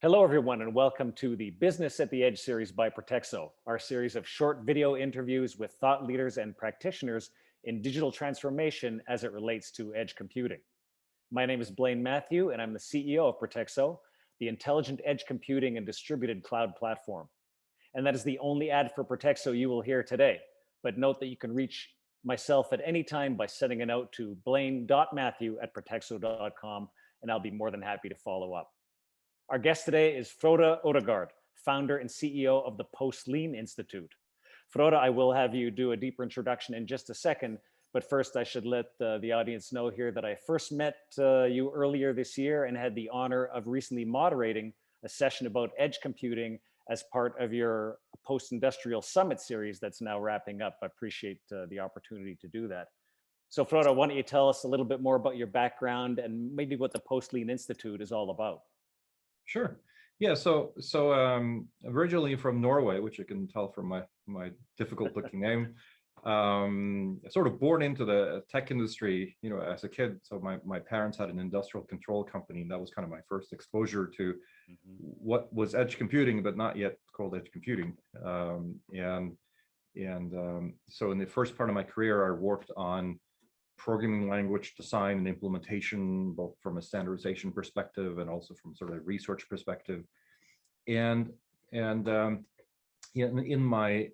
Hello, everyone, and welcome to the Business at the Edge series by Pratexo, our series of short video interviews with thought leaders and practitioners in digital transformation as it relates to edge computing. My name is Blaine Matthew, and I'm the CEO of Pratexo, the intelligent edge computing and distributed cloud platform. And that is the only ad for Pratexo you will hear today. But note that you can reach myself at any time by sending a note to blaine.matthew@pratexo.com, and I'll be more than happy to follow up. Our guest today is Frode Odegard, founder and CEO of the Post-Lean Institute. Frode, I will have you do a deeper introduction in just a second, but first I should let the audience know here that I first met you earlier this year and had the honor of recently moderating a session about edge computing as part of your Post-Industrial Summit series that's now wrapping up. I appreciate the opportunity to do that. So Frode, why don't you tell us a little bit more about your background and maybe what the Post-Lean Institute is all about? Sure. Yeah. So originally from Norway, which you can tell from my difficult looking name, sort of born into the tech industry, as a kid. So my parents had an industrial control company, and that was kind of my first exposure to what was edge computing, but not yet called edge computing. So in the first part of my career, I worked on programming language design and implementation, both from a standardization perspective and also from sort of a research perspective. And in my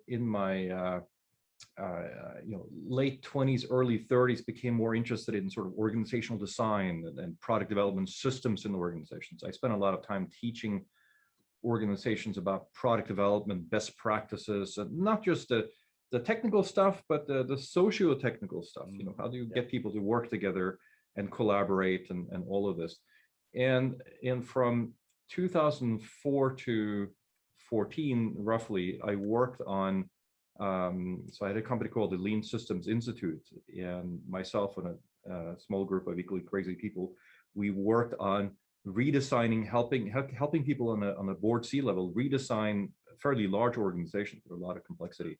late 20s, early 30s, became more interested in sort of organizational design and product development systems in organizations. I spent a lot of time teaching organizations about product development, best practices, and not just the technical stuff, but the socio-technical stuff. How do you get people to work together and collaborate and all of this? And from 2004 to 14, roughly, I worked on, so I had a company called the Lean Systems Institute, and myself and a small group of equally crazy people, we worked on redesigning, helping people on a board C level redesign fairly large organizations with a lot of complexity,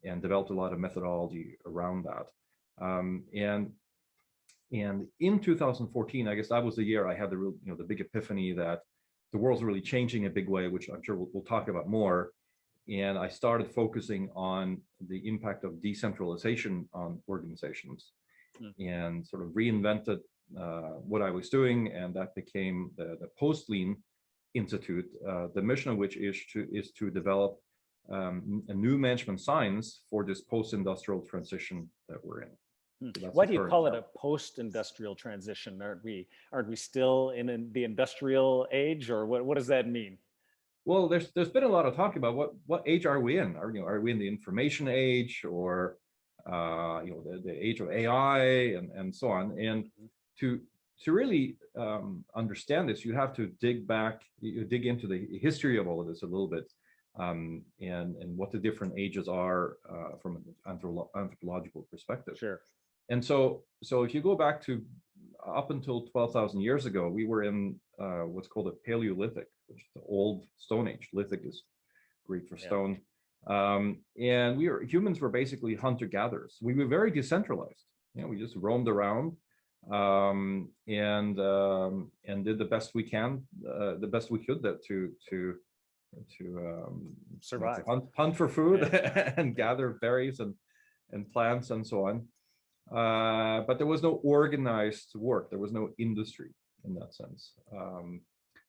and developed a lot of methodology around that. And in 2014, I guess that was the year I had the big epiphany that the world's really changing in a big way, which I'm sure we'll talk about more. And I started focusing on the impact of decentralization on organizations, and sort of reinvented what I was doing, and that became the Post-Lean Institute, the mission of which is to develop a new management science for this post-industrial transition that we're in. So why do you call it a post-industrial transition? Aren't we still in the industrial age, or what does that mean? Well, there's been a lot of talk about what age are we in? Are we in the information age, or the age of AI and so on? And to really understand this, you have to dig into the history of all of this a little bit. And what the different ages are from an anthropological perspective. Sure. And so if you go back to up until 12,000 years ago, we were in what's called a Paleolithic, which is the old Stone Age. Lithic is Greek for stone. And humans were basically hunter-gatherers. We were very decentralized. We just roamed around and did the best we could to survive, hunt for food, and gather berries and plants and so on. But there was no organized work. There was no industry in that sense,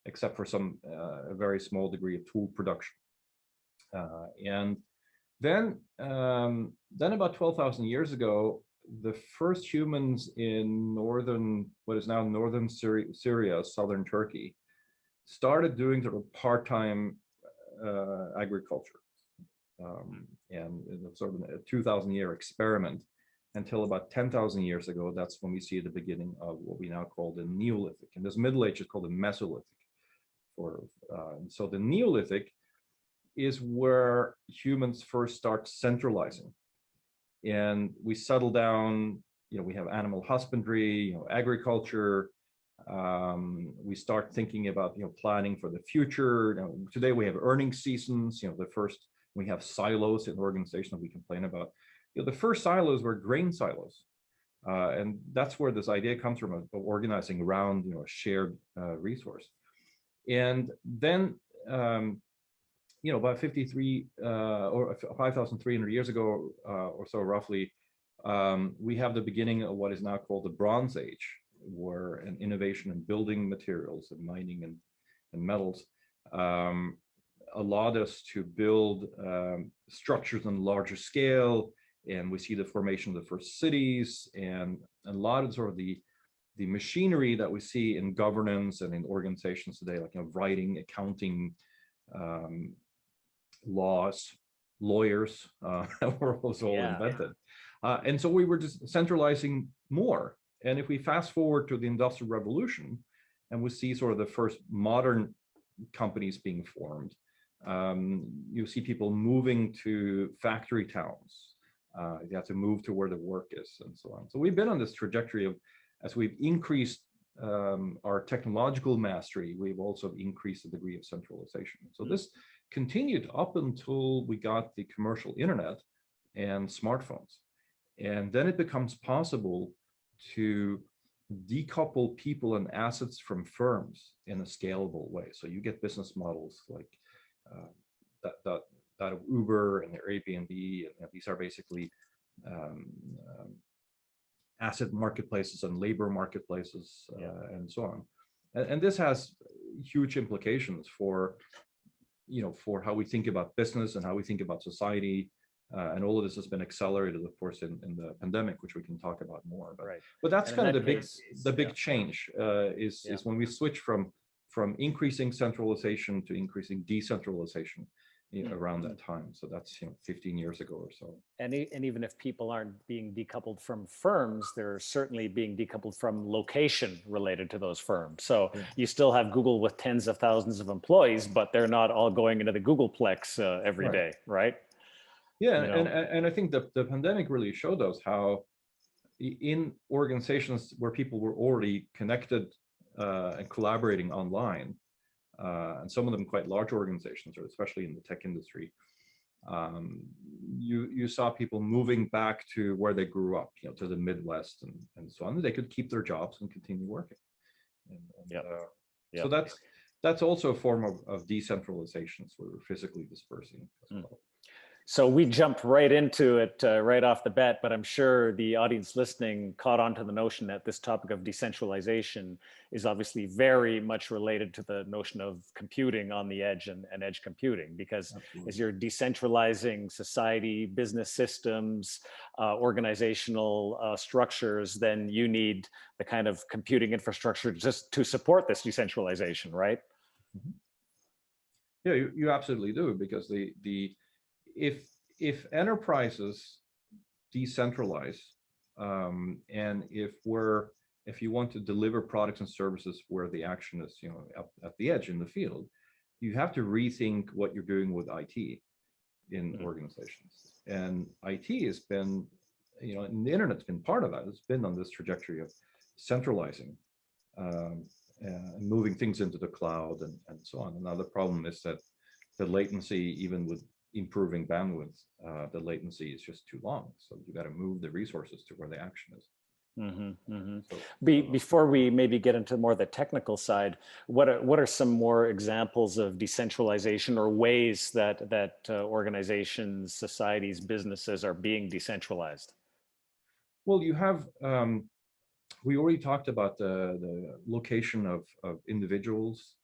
except for a very small degree of tool production. And then about 12,000 years ago, the first humans in what is now northern Syria, southern Turkey, started doing sort of part-time agriculture, and sort of a 2,000-year experiment until about 10,000 years ago. That's when we see the beginning of what we now call the Neolithic, and this Middle Age is called the Mesolithic. So the Neolithic is where humans first start centralizing, and we settle down. We have animal husbandry, agriculture. We start thinking about planning for the future. Today we have earnings seasons. We have silos in organizations we complain about. The first silos were grain silos, and that's where this idea comes from of organizing around a shared resource. And then, about 53 or 5,300 years ago or so roughly, we have the beginning of what is now called the Bronze Age, where an innovation in building materials and mining and metals allowed us to build structures on a larger scale. And we see the formation of the first cities, and a lot of sort of the machinery that we see in governance and in organizations today, like writing, accounting, laws, lawyers, were also all invented. And so we were just centralizing more. And if we fast forward to the Industrial Revolution, and we see sort of the first modern companies being formed, you see people moving to factory towns. You have to move to where the work is, and so on. So we've been on this trajectory of, as we've increased our technological mastery, we've also increased the degree of centralization. So this continued up until we got the commercial internet and smartphones. And then it becomes possible to decouple people and assets from firms in a scalable way. So you get business models like that of Uber and Airbnb, and these are basically asset marketplaces and labor marketplaces, and so on. And this has huge implications for how we think about business and how we think about society. And all of this has been accelerated, of course, in the pandemic, which we can talk about more. But that's kind of the big change is when we switch from increasing centralization to increasing decentralization around that time. So that's 15 years ago or so. And even if people aren't being decoupled from firms, they're certainly being decoupled from location related to those firms. So you still have Google with tens of thousands of employees, but they're not all going into the Googleplex every day, right? Yeah, and I think the pandemic really showed us how in organizations where people were already connected and collaborating online, and some of them quite large organizations, or especially in the tech industry, you saw people moving back to where they grew up, to the Midwest and so on. They could keep their jobs and continue working. So that's also a form of decentralization. So we're physically dispersing as well. So we jumped right into it right off the bat, but I'm sure the audience listening caught on to the notion that this topic of decentralization is obviously very much related to the notion of computing on the edge and edge computing, because as you're decentralizing society, business systems, organizational structures, then you need the kind of computing infrastructure just to support this decentralization, right? Yeah, you absolutely do, because if enterprises decentralize, and if you want to deliver products and services where the action is, up at the edge in the field, you have to rethink what you're doing with IT in organizations. And IT has been, and the internet's been part of that. It's been on this trajectory of centralizing and moving things into the cloud and so on. Another problem is that the latency, even with improving bandwidth, the latency is just too long. So you got to move the resources to where the action is. Before we maybe get into more the technical side, what are some more examples of decentralization or ways that organizations, societies, businesses are being decentralized? Well, you have, we already talked about the location of individuals.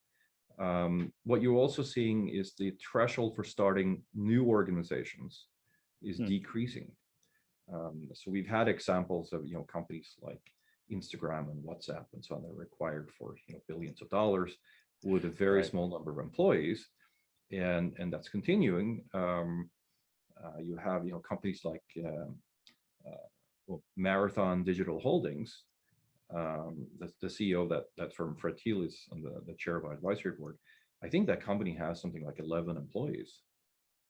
What you're also seeing is the threshold for starting new organizations is decreasing. So we've had examples of companies like Instagram and WhatsApp and so on that are required for billions of dollars with a very small number of employees, and that's continuing. You have companies like Marathon Digital Holdings. The CEO of that firm, Fred Thiel, is on the chair of our advisory board. I think that company has something like 11 employees.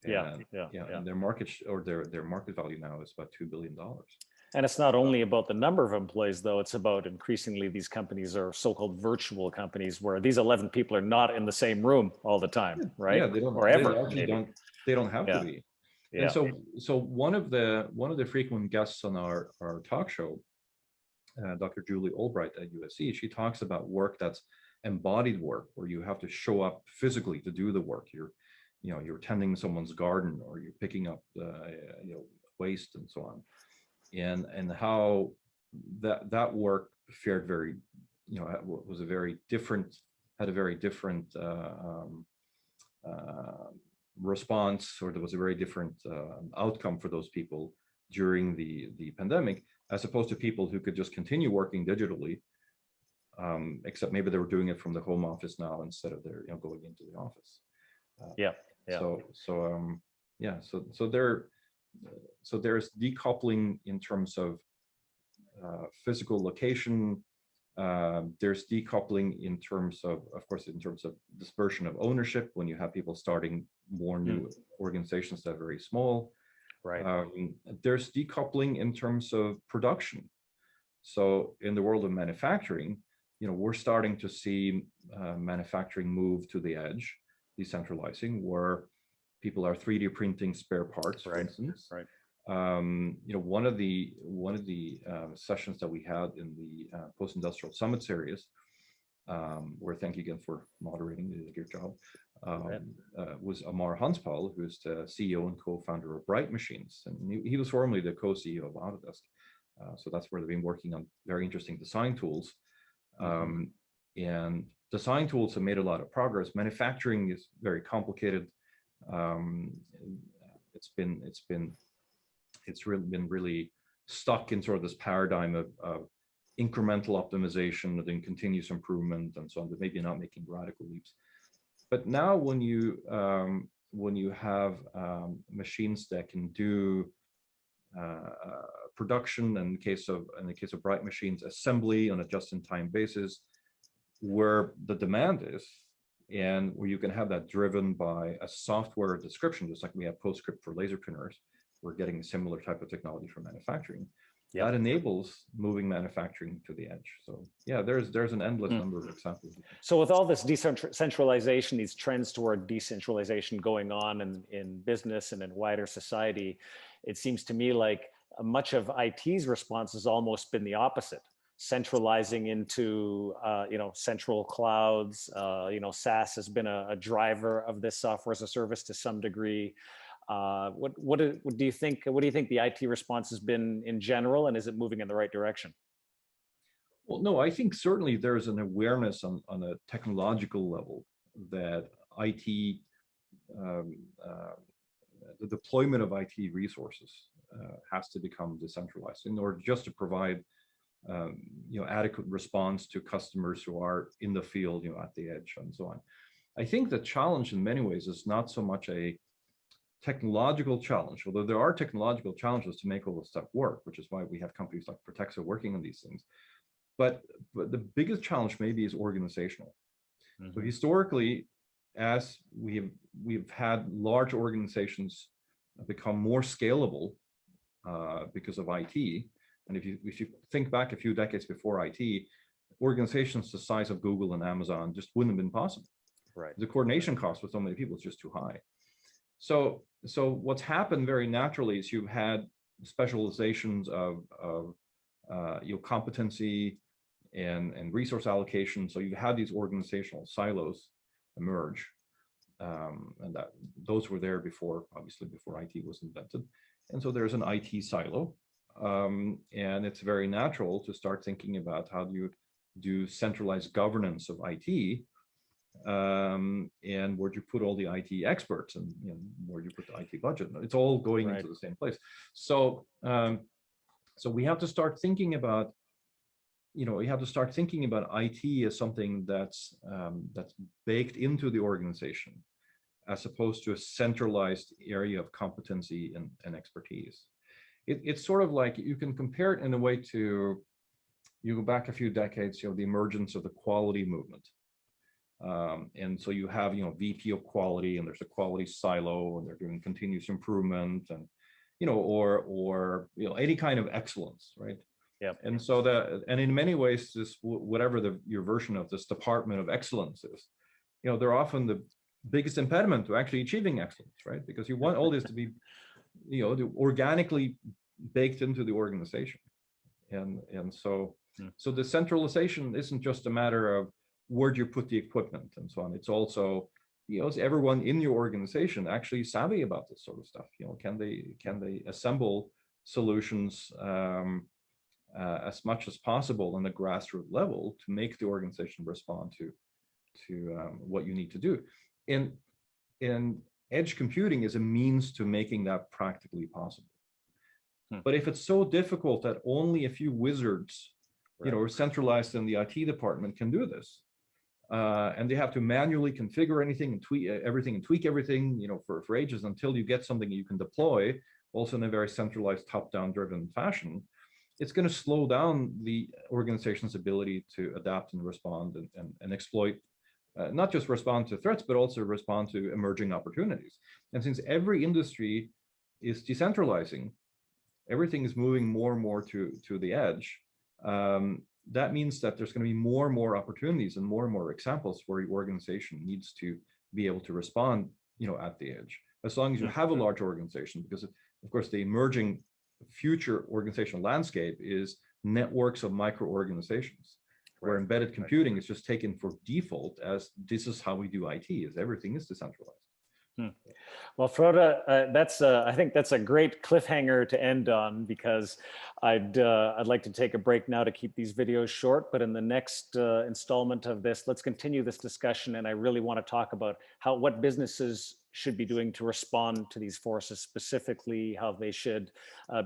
And their market value now is about $2 billion. And it's not only about the number of employees, though. It's about increasingly these companies are so-called virtual companies, where these 11 people are not in the same room all the time, right? Yeah, they don't. Or ever. They don't have to be. Yeah. And so one of the frequent guests on our talk show, Dr. Julie Albright at USC, she talks about work that's embodied work where you have to show up physically to do the work. You're tending someone's garden, or you're picking up waste and so on, and how that work fared very, was a very different, had a very different response, or there was a very different outcome for those people during the pandemic, as opposed to people who could just continue working digitally, except maybe they were doing it from the home office now instead of their going into the office. Yeah. So there's decoupling in terms of physical location. There's decoupling in terms of course, in terms of dispersion of ownership, when you have people starting more new organizations that are very small. Right. There's decoupling in terms of production. So in the world of manufacturing, we're starting to see manufacturing move to the edge, decentralizing, where people are 3D printing spare parts, for instance. Right. One of the sessions that we had in the post-industrial summit series, where, thank you again for moderating, you did a good job, was Amar Hanspal, who's the CEO and co-founder of Bright Machines, and he was formerly the co-CEO of Autodesk. So that's where they've been working on very interesting design tools. And design tools have made a lot of progress. Manufacturing is very complicated. It's really been stuck in sort of this paradigm of incremental optimization and then continuous improvement and so on, but maybe not making radical leaps. But now when you have machines that can do production, in the case of Bright Machines, assembly on a just-in-time basis, where the demand is, and where you can have that driven by a software description, just like we have PostScript for laser printers, we're getting a similar type of technology for manufacturing. Yep. That enables moving manufacturing to the edge. So yeah, there's an endless number of examples. So with all this decentralization, these trends toward decentralization going on in business and in wider society, it seems to me like much of IT's response has almost been the opposite. Centralizing into central clouds. SaaS has been a driver of this software as a service to some degree. What do you think? What do you think the IT response has been in general, and is it moving in the right direction? Well, no, I think certainly there's an awareness on a technological level that IT, the deployment of IT resources has to become decentralized in order just to provide adequate response to customers who are in the field, at the edge and so on. I think the challenge in many ways is not so much a technological challenge, although there are technological challenges to make all this stuff work, which is why we have companies like Pratexo working on these things. But the biggest challenge maybe is organizational. So historically, as we've had large organizations become more scalable because of IT, and if you think back a few decades before IT, organizations the size of Google and Amazon just wouldn't have been possible. Right. The coordination cost with so many people is just too high. So what's happened very naturally is you've had specializations of competency and resource allocation. So you've had these organizational silos emerge, and those were there before, obviously before IT was invented. And so there's an IT silo, and it's very natural to start thinking about how do you do centralized governance of IT. And where'd you put all the IT experts, and where'd you put the IT budget? It's all going into the same place. So we have to start thinking about, IT as something that's baked into the organization, as opposed to a centralized area of competency and expertise. It's sort of like, you can compare it in a way to, you go back a few decades, the emergence of the quality movement. And so you have, VP of quality, and there's a quality silo, and they're doing continuous improvement, and, or any kind of excellence, right? Yeah. And so and in many ways, this, whatever your version of this department of excellence is, they're often the biggest impediment to actually achieving excellence, right? Because you want all this to be, organically baked into the organization. And so the centralization isn't just a matter of, where do you put the equipment and so on. It's also, is everyone in your organization actually savvy about this sort of stuff? Can they assemble solutions as much as possible on the grassroots level to make the organization respond to what you need to do? And edge computing is a means to making that practically possible. But if it's so difficult that only a few wizards, or centralized in the IT department can do this, and they have to manually configure anything and tweak everything, for ages until you get something you can deploy, also in a very centralized, top-down driven fashion, it's going to slow down the organization's ability to adapt and respond and exploit, not just respond to threats, but also respond to emerging opportunities. And since every industry is decentralizing, everything is moving more and more to the edge. That means that there's going to be more and more opportunities and more examples where your organization needs to be able to respond, at the edge, as long as you have a large organization, because of course the emerging future organizational landscape is networks of micro-organizations, where embedded computing is just taken for default as this is how we do IT, is everything is decentralized. Well, Frode, I think that's a great cliffhanger to end on, because I'd like to take a break now to keep these videos short. But in the next installment of this, let's continue this discussion, and I really want to talk about what businesses should be doing to respond to these forces, specifically how they should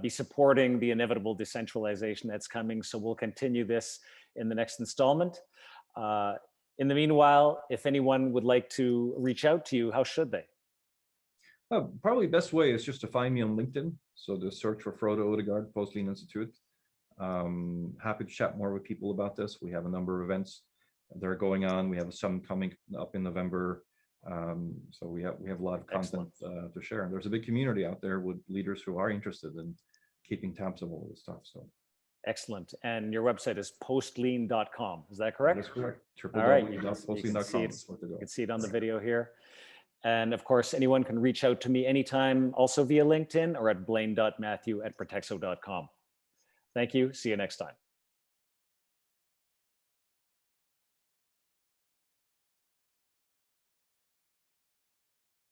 be supporting the inevitable decentralization that's coming. So we'll continue this in the next installment. In the meanwhile, if anyone would like to reach out to you, how should they? Probably best way is just to find me on LinkedIn. So just search for Frode Odegard, Post-Lean Institute. Happy to chat more with people about this. We have a number of events that are going on. We have some coming up in November. So we have a lot of content to share. And there's a big community out there with leaders who are interested in keeping tabs of all this stuff. So excellent. And your website is postlean.com. Is that correct? That's correct. All right. www.postlean.com. You can see it on the video here. And of course, anyone can reach out to me anytime, also via LinkedIn or at blaine.matthew@pratexo.com. Thank you. See you next time.